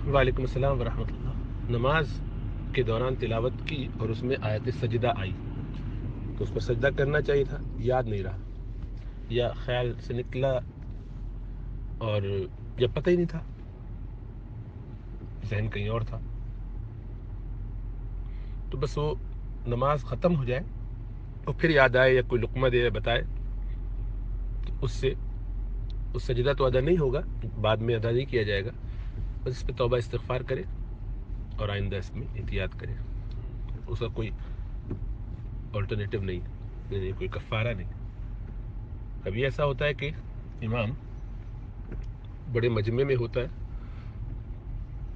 وعلیکم السلام ورحمۃ اللہ۔ نماز کے دوران تلاوت کی اور اس میں آیت سجدہ آئی تو اس پر سجدہ کرنا چاہیے تھا، یاد نہیں رہا یا خیال سے نکلا اور یا پتہ ہی نہیں تھا، ذہن کہیں اور تھا، تو بس وہ نماز ختم ہو جائے اور پھر یاد آئے یا کوئی لقمہ دے یا بتائے تو اس سے اس سجدہ تو ادا نہیں ہوگا، بعد میں ادا نہیں کیا جائے گا، بس اس پہ توبہ استغفار کرے اور آئندہ اس میں احتیاط کرے، اس کا کوئی آلٹرنیٹو نہیں، یعنی کوئی کفارہ نہیں۔ کبھی ایسا ہوتا ہے کہ امام بڑے مجمع میں ہوتا ہے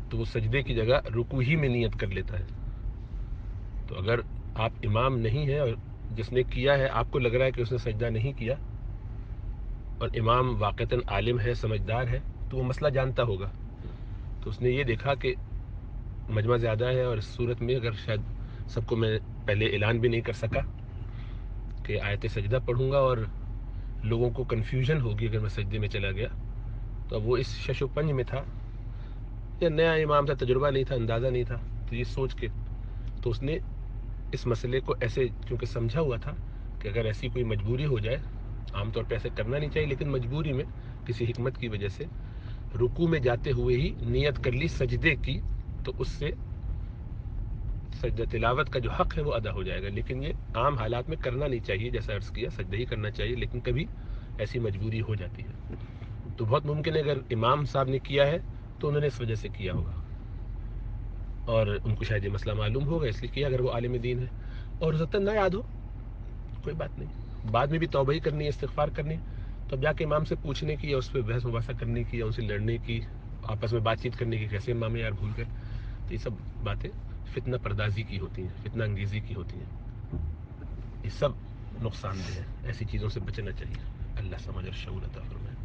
تو وہ سجدے کی جگہ رکوع ہی میں نیت کر لیتا ہے، تو اگر آپ امام نہیں ہیں اور جس نے کیا ہے آپ کو لگ رہا ہے کہ اس نے سجدہ نہیں کیا اور امام واقعتاً عالم ہے، سمجھدار ہے، تو وہ مسئلہ جانتا ہوگا، تو اس نے یہ دیکھا کہ مجمع زیادہ ہے اور اس صورت میں اگر شاید سب کو میں پہلے اعلان بھی نہیں کر سکا کہ آیت سجدہ پڑھوں گا اور لوگوں کو کنفیوژن ہوگی اگر میں سجدے میں چلا گیا، تو اب وہ اس شش و پنج میں تھا یا نیا امام تھا، تجربہ نہیں تھا، اندازہ نہیں تھا، تو یہ سوچ کے تو اس نے اس مسئلے کو ایسے چونکہ سمجھا ہوا تھا کہ اگر ایسی کوئی مجبوری ہو جائے، عام طور پہ ایسے کرنا نہیں چاہیے لیکن مجبوری میں کسی حکمت کی وجہ سے رکوع میں جاتے ہوئے ہی نیت کر لی سجدے کی، تو اس سے سجدہ تلاوت کا جو حق ہے وہ ادا ہو جائے گا، لیکن یہ عام حالات میں کرنا نہیں چاہیے، جیسا عرض کیا سجدہ ہی کرنا چاہیے، لیکن کبھی ایسی مجبوری ہو جاتی ہے تو بہت ممکن ہے اگر امام صاحب نے کیا ہے تو انہوں نے اس وجہ سے کیا ہوگا اور ان کو شاید یہ مسئلہ معلوم ہوگا اس لیے کیا، اگر وہ عالم دین ہے، اور ہو سکتا ہے نہ یاد ہو، کوئی بات نہیں، بعد میں بھی توبہ ہی کرنی ہے، استغفار کرنی ہے، تو اب جا کے امام سے پوچھنے کی یا اس پہ بحث مباحثہ کرنے کی یا ان سے لڑنے کی، آپس میں بات چیت کرنے کی، کیسے امام یار بھول گئے، تو یہ سب باتیں فتنہ پردازی کی ہوتی ہیں، فتنہ انگیزی کی ہوتی ہیں، یہ سب نقصان دہ ہے، ایسی چیزوں سے بچنا چاہیے۔ اللہ سمجھ اور شعور عطا فرمائے۔